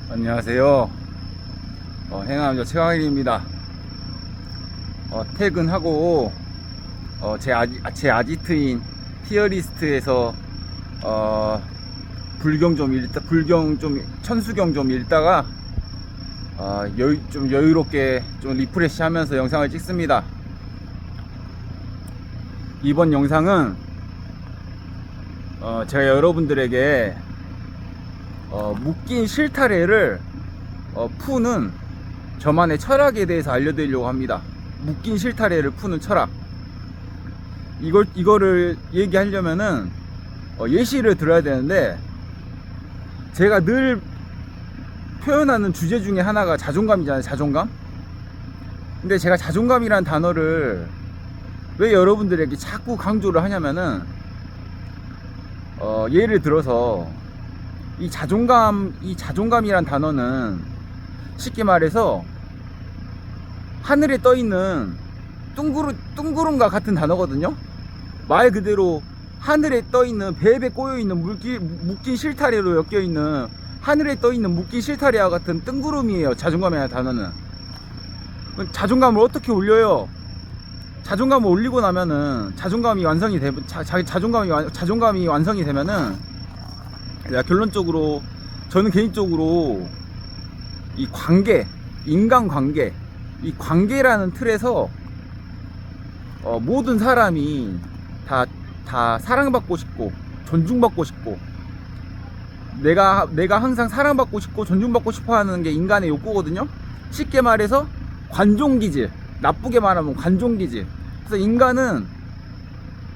안녕하세요. 해남저 최강일입니다. 퇴근하고 제 아지트인 티어리스트에서 천수경 좀 읽다가 좀 여유롭게 좀 리프레시하면서 영상을 찍습니다. 이번 영상은 제가 여러분들에게 묶인 실타래를 푸는 저만의 철학에 대해서 알려드리려고 합니다. 묶인 실타래를 푸는 철학. 이거를 얘기하려면은 예시를 들어야 되는데, 제가 늘 표현하는 주제 중에 하나가 자존감이잖아요. 자존감. 근데 제가 자존감이라는 단어를 왜 여러분들에게 자꾸 강조를 하냐면은, 예를 들어서 이 자존감이란 단어는 쉽게 말해서 하늘에 떠있는 둥구름과 같은 단어거든요. 말 그대로 하늘에 떠있는, 배에 꼬여있는 묶인 실타래로 엮여있는, 하늘에 떠있는 묶인 실타래와 같은 뜬구름이에요. 자존감이라는 단어는. 자존감을 어떻게 올려요? 자존감을 올리고 나면은 자존감이 완성이 되면은, 결론적으로 저는 개인적으로 이 인간관계, 이 관계라는 틀에서 모든 사람이 다 사랑받고 싶고 존중받고 싶고, 내가 항상 사랑받고 싶고 존중받고 싶어 하는 게 인간의 욕구거든요. 쉽게 말해서 관종기질, 나쁘게 말하면 관종기질. 그래서 인간은,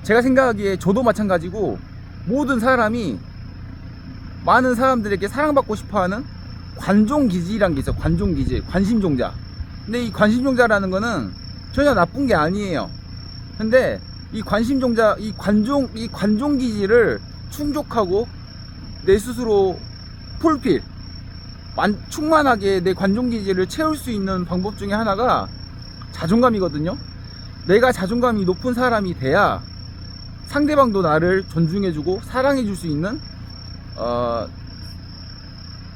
제가 생각하기에 저도 마찬가지고, 모든 사람이 많은 사람들에게 사랑받고 싶어하는 관종기질이란 게 있어. 관종기질, 관심종자. 근데 이 관심종자라는 거는 전혀 나쁜 게 아니에요. 근데 이 관심종자, 이 관종기질을 충족하고 내 스스로 충만하게 내 관종기질을 채울 수 있는 방법 중에 하나가 자존감이거든요. 내가 자존감이 높은 사람이 돼야 상대방도 나를 존중해주고 사랑해줄 수 있는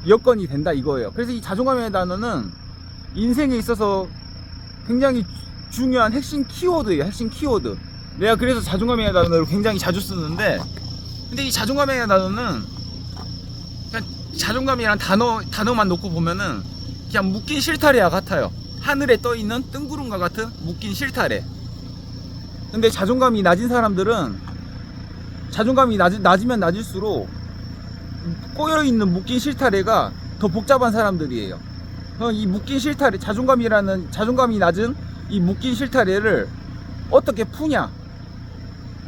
여건이 된다, 이거예요. 그래서 이 자존감이라는 단어는 인생에 있어서 굉장히 중요한 핵심 키워드예요. 핵심 키워드. 내가 그래서 자존감이라는 단어를 굉장히 자주 쓰는데, 근데 이 자존감이라는 단어는 그냥 자존감이라는 단어만 놓고 보면은 그냥 묶인 실타래와 같아요. 하늘에 떠있는 뜬구름과 같은 묶인 실타래. 근데 자존감이 낮은 사람들은, 자존감이 낮으면 낮을수록 꼬여있는 묶인 실타래가 더 복잡한 사람들이에요. 이 묶인 실타래, 자존감이 낮은 이 묶인 실타래를 어떻게 푸냐.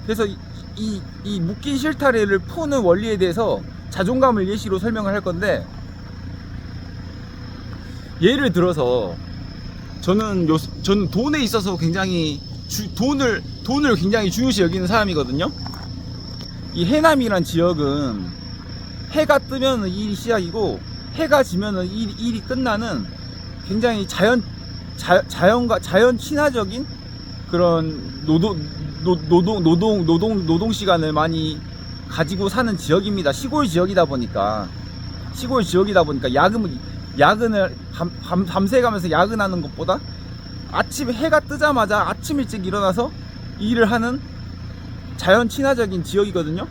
그래서 이 묶인 실타래를 푸는 원리에 대해서 자존감을 예시로 설명을 할 건데, 예를 들어서 저는 돈에 있어서 굉장히 돈을 굉장히 중요시 여기는 사람이거든요. 이 해남이란 지역은 해가 뜨면 일이 시작이고, 해가 지면은 일이 끝나는 굉장히 자연 친화적인 그런 노동 시간을 많이 가지고 사는 지역입니다. 시골 지역이다 보니까 야근을 밤새 가면서 야근하는 것보다 아침에 해가 뜨자마자 아침 일찍 일어나서 일을 하는 자연 친화적인 지역이거든요.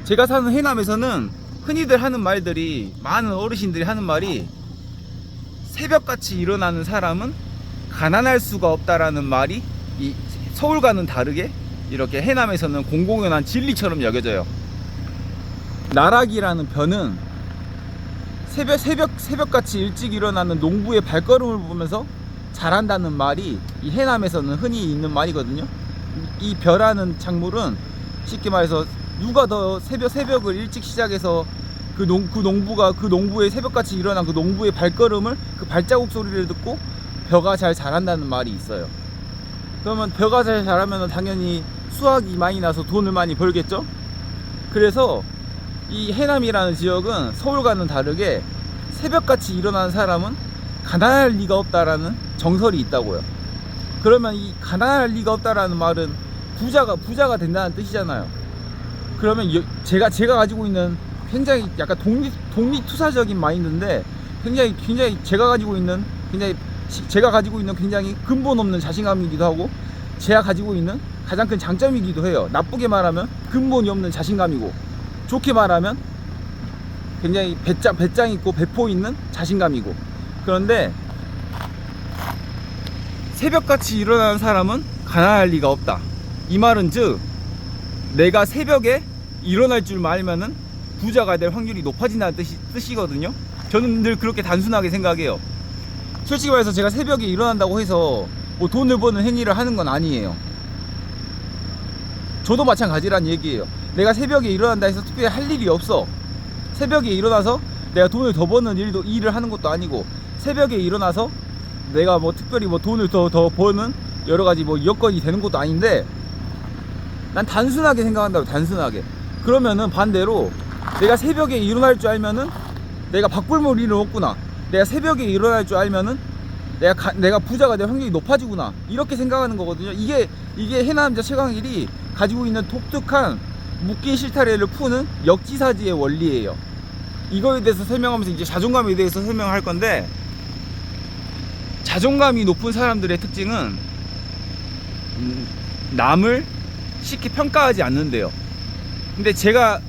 제가 사는 해남에서는 흔히들 하는 말들이, 많은 어르신들이 하는 말이, 새벽같이 일어나는 사람은 가난할 수가 없다라는 말이 이 서울과는 다르게 이렇게 해남에서는 공공연한 진리처럼 여겨져요. 나락이라는 변은 새벽같이 일찍 일어나는 농부의 발걸음을 보면서 잘한다는 말이 이 해남에서는 흔히 있는 말이거든요. 이 벼라는 작물은 쉽게 말해서 누가 더 새벽을 일찍 시작해서 그 농부의 새벽같이 일어난 그 농부의 발걸음을, 그 발자국 소리를 듣고 벼가 잘 자란다는 말이 있어요. 그러면 벼가 잘 자라면 당연히 수확이 많이 나서 돈을 많이 벌겠죠. 그래서 이 해남이라는 지역은 서울과는 다르게 새벽같이 일어나는 사람은 가난할 리가 없다라는 정설이 있다고요. 그러면 이 가난할 리가 없다라는 말은 부자가 된다는 뜻이잖아요. 그러면 제가 가지고 있는 굉장히 약간 독립투사적인 마인드인데 굉장히 제가 가지고 있는 굉장히 근본 없는 자신감이기도 하고 제가 가지고 있는 가장 큰 장점이기도 해요. 나쁘게 말하면 근본이 없는 자신감이고 좋게 말하면 굉장히 배짱 있고 배포 있는 자신감이고. 그런데 새벽같이 일어나는 사람은 가난할 리가 없다. 이 말은 즉 내가 새벽에 일어날 줄 알면은 부자가 될 확률이 높아진다는 뜻이거든요. 저는 늘 그렇게 단순하게 생각해요. 솔직히 말해서 제가 새벽에 일어난다고 해서 뭐 돈을 버는 행위를 하는 건 아니에요. 저도 마찬가지란 얘기예요. 내가 새벽에 일어난다 해서 특별히 할 일이 없어. 새벽에 일어나서 내가 돈을 더 버는 일을 하는 것도 아니고, 새벽에 일어나서 내가 뭐 특별히 뭐 돈을 더 버는 여러 가지 뭐 여건이 되는 것도 아닌데, 난 단순하게 생각한다고. 단순하게. 그러면은 반대로 내가 새벽에 일어날 줄 알면은 내가 밥굶을 일은 없구나. 내가 새벽에 일어날 줄 알면은 내가 부자가 될 확률이 높아지구나. 이렇게 생각하는 거거든요. 이게 해남자 최강일이 가지고 있는 독특한 묶인 실타래를 푸는 역지사지의 원리예요. 이거에 대해서 설명하면서 이제 자존감에 대해서 설명할 건데, 자존감이 높은 사람들의 특징은 남을 쉽게 평가하지 않는데요. 근데 제가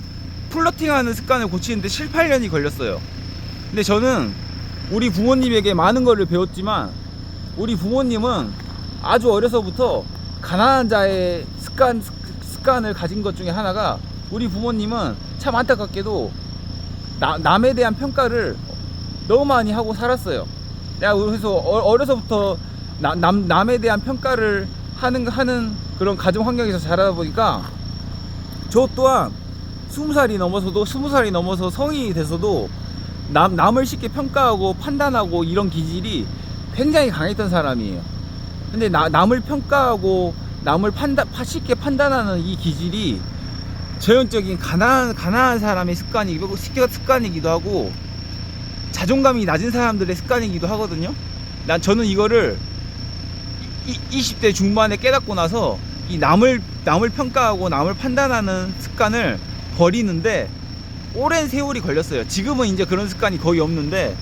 플러팅하는 습관을 고치는데 7, 8년이 걸렸어요. 근데 저는 우리 부모님에게 많은 거를 배웠지만, 우리 부모님은 아주 어려서부터 가난한 자의 습관을 가진 것 중에 하나가, 우리 부모님은 참 안타깝게도 남에 대한 평가를 너무 많이 하고 살았어요. 내가 그래서 어려서부터 남에 대한 평가를 하는 그런 가정 환경에서 자라다 보니까, 저 또한 20살이 넘어서 성인이 돼서도 남을 쉽게 평가하고 판단하고 이런 기질이 굉장히 강했던 사람이에요. 근데 남을 평가하고 남을 쉽게 판단하는 이 기질이 전형적인 가난한 사람의 습관이기도 하고, 자존감이 낮은 사람들의 습관이기도 하거든요. 저는 이거를 20대 중반에 깨닫고 나서 이 남을 평가하고 남을 판단하는 습관을 버리는데 오랜 세월이 걸렸어요. 지금은 이제 그런 습관이 거의 없는데,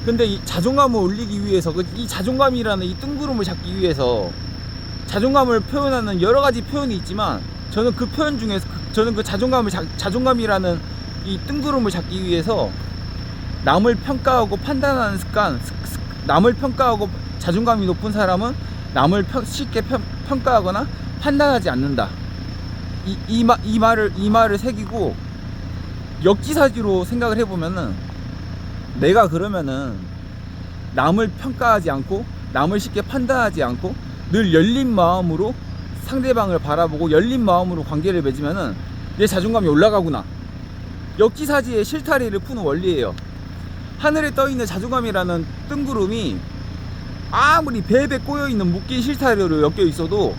근데 이 자존감을 올리기 위해서, 이 자존감이라는 이 뜬구름을 잡기 위해서, 자존감을 표현하는 여러 가지 표현이 있지만, 저는 그 표현 중에서 그 자존감이라는 이 뜬구름을 잡기 위해서 남을 평가하고 판단하는 습관, 남을 평가하고 자존감이 높은 사람은 남을 쉽게 평가하거나 판단하지 않는다. 이 말을 새기고 역지사지로 생각을 해보면은, 내가 그러면은 남을 평가하지 않고 남을 쉽게 판단하지 않고 늘 열린 마음으로 상대방을 바라보고 열린 마음으로 관계를 맺으면은 내 자존감이 올라가구나. 역지사지의 실타래를 푸는 원리예요. 하늘에 떠있는 자존감이라는 뜬구름이 아무리 배배 꼬여있는 묶인 실타래로 엮여 있어도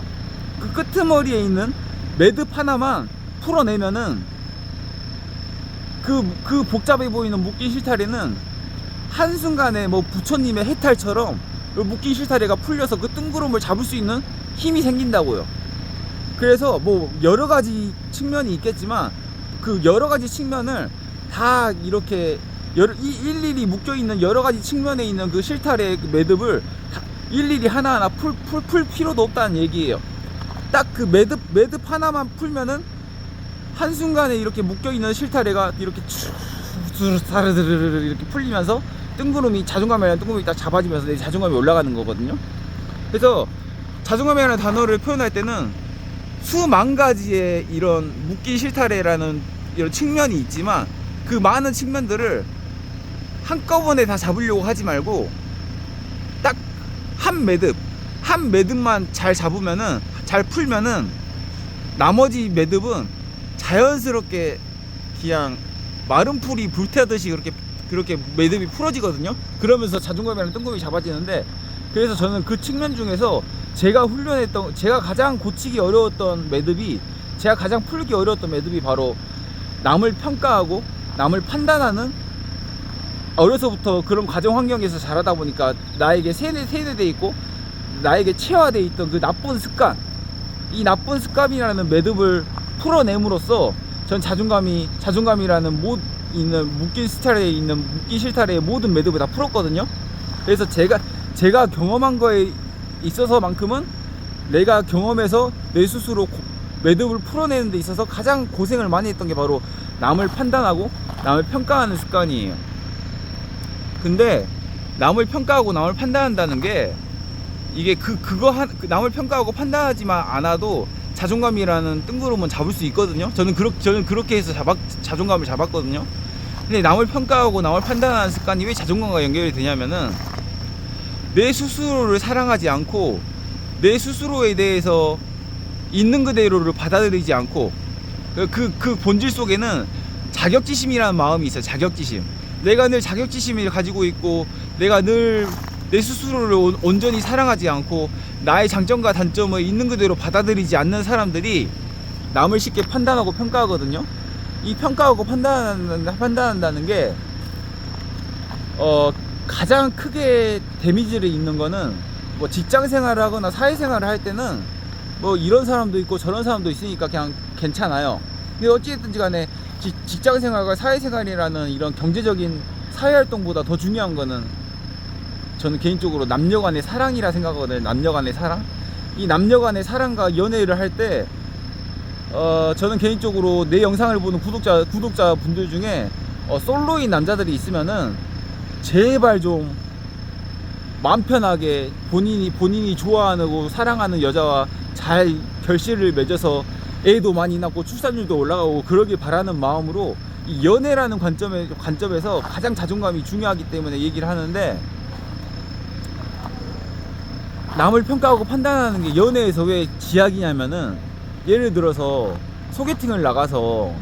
그 끄트머리에 있는 매듭 하나만 풀어내면은 그 복잡해 보이는 묶인 실타래는 한순간에 뭐 부처님의 해탈처럼 묶인 실타래가 풀려서 그 뜬구름을 잡을 수 있는 힘이 생긴다고요. 그래서 뭐 여러 가지 측면이 있겠지만, 그 여러 가지 측면을 다 이렇게 일일이 묶여 있는 여러 가지 측면에 있는 그 실타래의 매듭을 일일이 하나하나 풀 필요도 없다는 얘기예요. 딱 그 매듭 하나만 풀면은 한순간에 이렇게 묶여있는 실타래가 이렇게 이렇게 풀리면서 자존감이라는 뜬구름이 딱 잡아지면서 내 자존감이 올라가는 거거든요. 그래서 자존감이라는 단어를 표현할 때는 수만 가지의 이런 묶인 실타래라는 이런 측면이 있지만, 그 많은 측면들을 한꺼번에 다 잡으려고 하지 말고 딱 한 매듭만 잘 잡으면은, 잘 풀면은 나머지 매듭은 자연스럽게 그냥 마른 풀이 불태우듯이 그렇게 매듭이 풀어지거든요. 그러면서 자존감이라는 뜬구름이 잡아지는데, 그래서 저는 그 측면 중에서 제가 가장 고치기 어려웠던 매듭이, 제가 가장 풀기 어려웠던 매듭이 바로 남을 평가하고 남을 판단하는, 어려서부터 그런 가정 환경에서 자라다 보니까 나에게 세뇌돼 있고 나에게 체화돼 있던 그 나쁜 습관, 이 나쁜 습관이라는 매듭을 풀어냄으로써 전 자존감이라는 묶인 실타래의 모든 매듭을 다 풀었거든요. 그래서 제가 경험한 거에 있어서만큼은 내가 경험해서 내 스스로 매듭을 풀어내는 데 있어서 가장 고생을 많이 했던 게 바로 남을 판단하고 남을 평가하는 습관이에요. 근데 남을 평가하고 남을 판단한다는 게 이게 남을 평가하고 판단하지만 않아도 자존감이라는 뜬구름은 잡을 수 있거든요. 저는 그렇게 해서 자존감을 잡았거든요. 근데 남을 평가하고 남을 판단하는 습관이 왜 자존감과 연결이 되냐면은 내 스스로를 사랑하지 않고 내 스스로에 대해서 있는 그대로를 받아들이지 않고 그 본질 속에는 자격지심이라는 마음이 있어요. 자격지심. 내가 늘 자격지심을 가지고 있고 내가 늘 내 스스로를 온전히 사랑하지 않고 나의 장점과 단점을 있는 그대로 받아들이지 않는 사람들이 남을 쉽게 판단하고 평가하거든요. 이 평가하고 판단한다는 게 가장 크게 데미지를 입는 거는 뭐 직장 생활을 하거나 사회 생활을 할 때는 뭐 이런 사람도 있고 저런 사람도 있으니까 그냥 괜찮아요. 근데 어찌됐든지 간에 직장 생활과 사회 생활이라는 이런 경제적인 사회 활동보다 더 중요한 거는 저는 개인적으로 남녀 간의 사랑이라 생각하거든요. 남녀 간의 사랑. 이 남녀 간의 사랑과 연애를 할 때 저는 개인적으로 내 영상을 보는 구독자 분들 중에 솔로인 남자들이 있으면은 제발 좀 마음 편하게 본인이 좋아하고 사랑하는 여자와 잘 결실을 맺어서 애도 많이 낳고 출산율도 올라가고 그러길 바라는 마음으로 이 연애라는 관점에서 가장 자존감이 중요하기 때문에 얘기를 하는데, 남을 평가하고 판단하는 게 연애에서 왜 지약이냐면은, 예를 들어서 소개팅을 나가서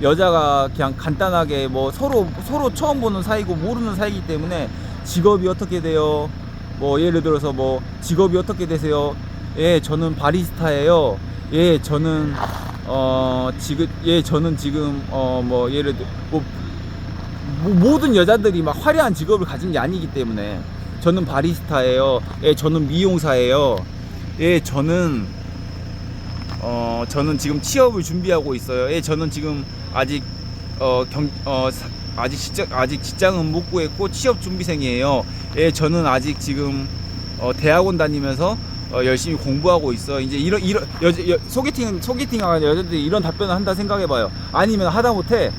여자가 그냥 간단하게 뭐 서로 처음 보는 사이고 모르는 사이기 때문에 직업이 어떻게 돼요? 뭐 예를 들어서 뭐 직업이 어떻게 되세요? 예, 저는 바리스타예요. 예, 저는 지금 뭐 예를 들어 뭐 모든 여자들이 막 화려한 직업을 가진 게 아니기 때문에 저는 바리스타예요. 예, 저는 미용사예요. 예, 저는 지금 취업을 준비하고 있어요. 예, 저는 지금 아직 아직 직장은 못 구했고 취업 준비생이에요. 예, 저는 아직 지금 대학원 다니면서 열심히 공부하고 있어. 이제 이런 소개팅하는 여자들이 이런 답변을 한다 생각해봐요. 아니면 하다못해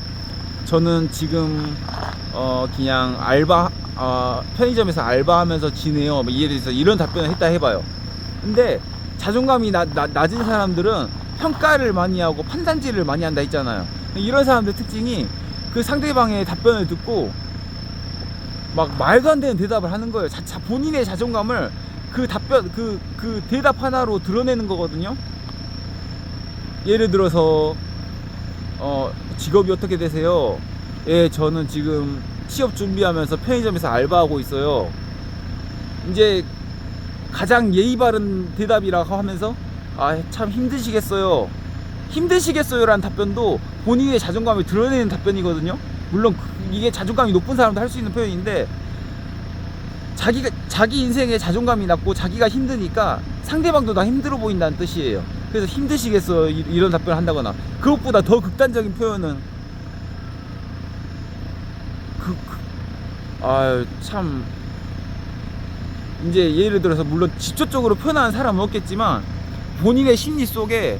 저는 지금 그냥 편의점에서 알바하면서 지내요. 뭐 예를 들어서 이런 답변을 했다 해봐요. 근데 자존감이 낮은 사람들은 평가를 많이 하고 판단질을 많이 한다 했잖아요. 이런 사람들 특징이 그 상대방의 답변을 듣고 막 말도 안 되는 대답을 하는 거예요. 본인의 자존감을 그 대답 하나로 드러내는 거거든요. 예를 들어서 직업이 어떻게 되세요? 예, 저는 지금 취업 준비하면서 편의점에서 알바하고 있어요. 이제 가장 예의 바른 대답이라고 하면서 참 힘드시겠어요 라는 답변도 본인의 자존감을 드러내는 답변이거든요. 물론 이게 자존감이 높은 사람도 할 수 있는 표현인데, 자기 인생에 자존감이 낮고 자기가 힘드니까 상대방도 다 힘들어 보인다는 뜻이에요. 그래서 힘드시겠어요 이런 답변을 한다거나, 그것보다 더 극단적인 표현은 참 이제 예를 들어서 물론 직접적으로 표현하는 사람은 없겠지만 본인의 심리 속에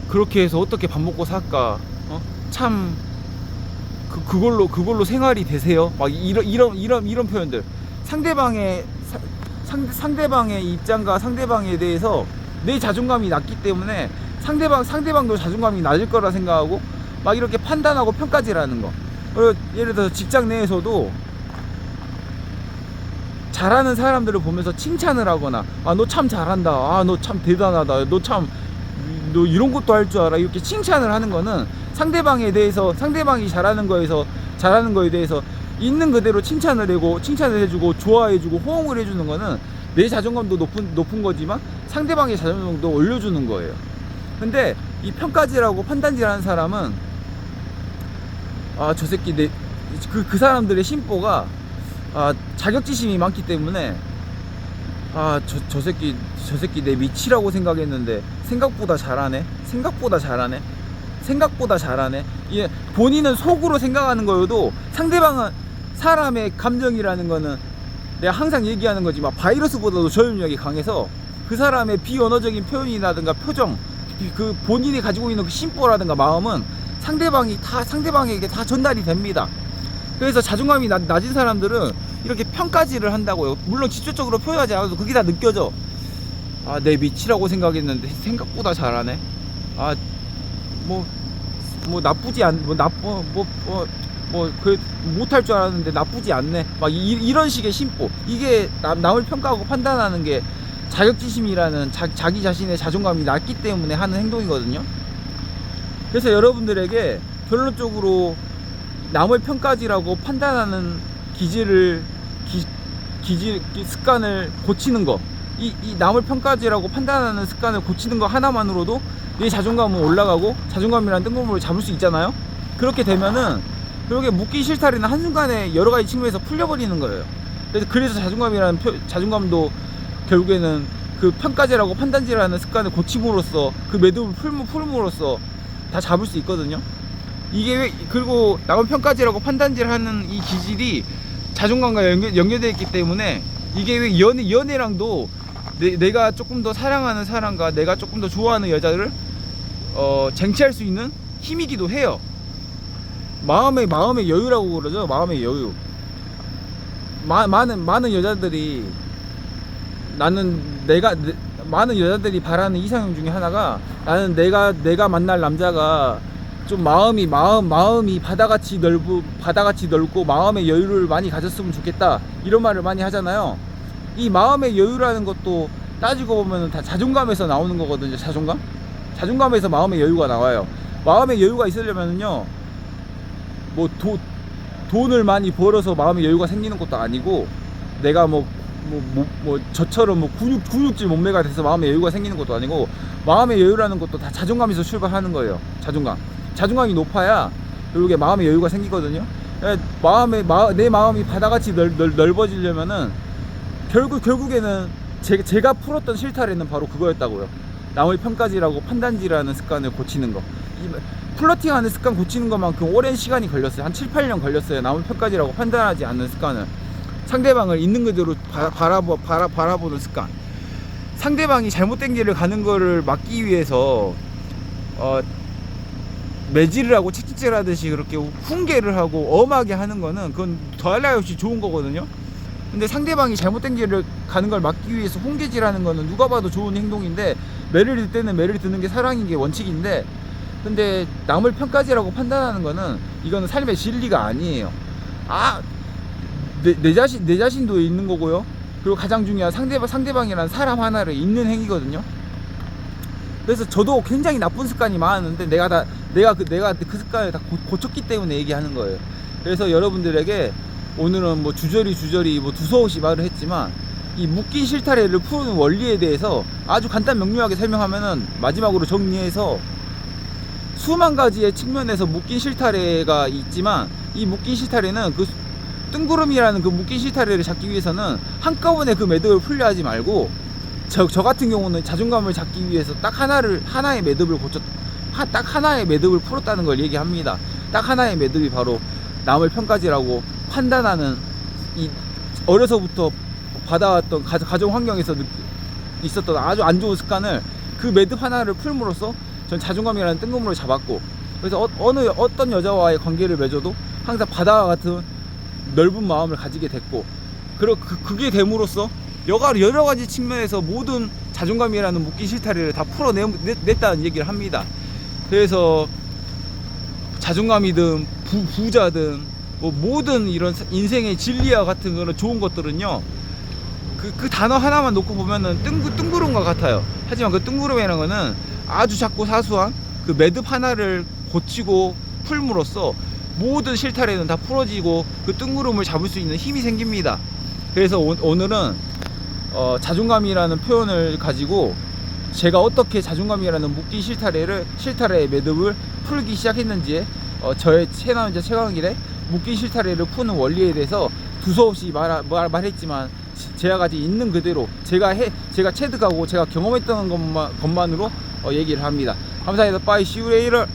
그렇게 해서 어떻게 밥 먹고 살까, 참 그걸로 생활이 되세요, 막 이런 표현들. 상대방의 입장과 상대방에 대해서 내 자존감이 낮기 때문에 상대방도 자존감이 낮을 거라 생각하고 막 이렇게 판단하고 평가질하는 거. 그리고 예를 들어서 직장 내에서도 잘하는 사람들을 보면서 칭찬을 하거나, 너 참 잘한다, 너 참 대단하다, 너 이런 것도 할 줄 알아, 이렇게 칭찬을 하는 거는 상대방이 잘하는 거에 대해서 있는 그대로 칭찬을 해주고 좋아해주고 호응을 해주는 거는 내 자존감도 높은 거지만 상대방의 자존감도 올려주는 거예요. 근데 이 평가질하고 판단질하는 사람은 저 새끼 그 사람들의 심보가 자격지심이 많기 때문에 저 새끼 내 미치라고 생각했는데 생각보다 잘하네. 생각보다 잘하네. 예, 본인은 속으로 생각하는 거여도 상대방은 사람의 감정이라는 거는 내가 항상 얘기하는 거지만 바이러스보다도 저염력이 강해서 그 사람의 비언어적인 표현이라든가 표정, 그 본인이 가지고 있는 그 심보라든가 마음은 상대방에게 다 전달이 됩니다. 그래서 자존감이 낮은 사람들은 이렇게 평가질을 한다고요. 물론 직접적으로 표현하지 않아도 그게 다 느껴져. 아, 내 밑이라고 생각했는데 생각보다 잘하네. 아, 뭐 나쁘지 않, 그 못할 줄 알았는데 나쁘지 않네. 막 이런 식의 심보. 이게 남을 평가하고 판단하는 게 자격지심이라는 자기 자신의 자존감이 낮기 때문에 하는 행동이거든요. 그래서 여러분들에게 결론적으로 남을 평가질하고 판단하는 습관을 고치는 거, 이 남을 평가질하고 판단하는 습관을 고치는 거 하나만으로도 내 자존감은 올라가고 자존감이라는 뜬구름을 잡을 수 있잖아요. 그렇게 되면은 그렇게 묻기 싫다리는 한순간에 여러 가지 측면에서 풀려버리는 거예요. 그래서 자존감도 결국에는 그 평가질하고 판단질하는 습관을 고침으로써 그 매듭을 풀므로써 다 잡을 수 있거든요. 그리고 남을 평가질하고 판단질하는 이 기질이 자존감과 연결되어 있기 때문에 이게 왜 연애랑도 내가 조금 더 사랑하는 사람과 내가 조금 더 좋아하는 여자를 쟁취할 수 있는 힘이기도 해요. 마음의 여유라고 그러죠. 마음의 여유. 많은 여자들이 많은 여자들이 바라는 이상형 중에 하나가 나는 내가 만날 남자가 좀 마음이 바다같이 넓고 마음의 여유를 많이 가졌으면 좋겠다, 이런 말을 많이 하잖아요. 이 마음의 여유라는 것도 따지고 보면 다 자존감에서 나오는 거거든요. 자존감에서 마음의 여유가 나와요. 마음의 여유가 있으려면요, 뭐 돈을 많이 벌어서 마음의 여유가 생기는 것도 아니고, 내가 저처럼 근육질 몸매가 돼서 마음의 여유가 생기는 것도 아니고, 마음의 여유라는 것도 다 자존감에서 출발하는 거예요. 자존감이 높아야 결국에 마음의 여유가 생기거든요. 내 마음이 바다같이 넓어지려면은 결국에는 제가 풀었던 실타래는 바로 그거였다고요. 남을 평가질하고 판단질하는 습관을 고치는 거. 플러팅하는 습관 고치는 것만큼 오랜 시간이 걸렸어요. 한 7, 8년 걸렸어요. 남을 평가질하고 판단하지 않는 습관을. 상대방을 있는 그대로 바라보는 습관. 상대방이 잘못된 길을 가는 거를 막기 위해서 매질을 하고 채찍질 하듯이 그렇게 훈계를 하고 엄하게 하는 거는 그건 더할 나위 없이 좋은 거거든요. 근데 상대방이 잘못된 길을 가는 걸 막기 위해서 훈계질 하는 거는 누가 봐도 좋은 행동인데, 매를 들 때는 매를 드는 게 사랑인 게 원칙인데, 근데 남을 평가질하고 판단하는 거는 이거는 삶의 진리가 아니에요. 내 자신도 있는 거고요. 그리고 가장 중요한 상대방이라는 사람 하나를 잊는 행위거든요. 그래서 저도 굉장히 나쁜 습관이 많았는데 내가 그 습관을 다 고쳤기 때문에 얘기하는 거예요. 그래서 여러분들에게 오늘은 주저리 두서없이 말을 했지만, 이 묶인 실타래를 푸는 원리에 대해서 아주 간단 명료하게 설명하면은, 마지막으로 정리해서, 수만 가지의 측면에서 묶인 실타래가 있지만, 이 묶인 실타래는 그 뜬구름이라는 그 묶인 실타래를 잡기 위해서는 한꺼번에 그 매듭을 풀려 하지 말고, 저 같은 경우는 자존감을 잡기 위해서 딱 하나의 매듭을 딱 하나의 매듭을 풀었다는 걸 얘기합니다. 딱 하나의 매듭이 바로 남을 평가질하고 판단하는, 이 어려서부터 받아왔던 가정 환경에서 있었던 아주 안 좋은 습관을, 그 매듭 하나를 풀므로써 전 자존감이라는 뜬구름을 잡았고, 그래서 어떤 여자와의 관계를 맺어도 항상 바다와 같은 넓은 마음을 가지게 됐고, 그게 됨으로써 여러 가지 측면에서 모든 자존감이라는 묶인 실타래를 다 풀어냈다는 얘기를 합니다. 그래서 자존감이든 부자든 모든 이런 인생의 진리와 같은 그런 좋은 것들은요, 그 단어 하나만 놓고 보면은 뜬구름과 같아요. 하지만 그 뜬구름이라는 거는 아주 작고 사소한 그 매듭 하나를 고치고 풀므로써 모든 실타래는 다 풀어지고 그 뜬구름을 잡을 수 있는 힘이 생깁니다. 그래서 오늘은 자존감이라는 표현을 가지고 제가 어떻게 자존감이라는 묶인 실타래의 매듭을 풀기 시작했는지, 저의 최남자 최강길의 묶인 실타래를 푸는 원리에 대해서 두서없이 말했지만, 제가 가지고 있는 그대로 제가 체득하고 제가 경험했던 것만으로 얘기를 합니다. 감사합니다. Bye. See you later.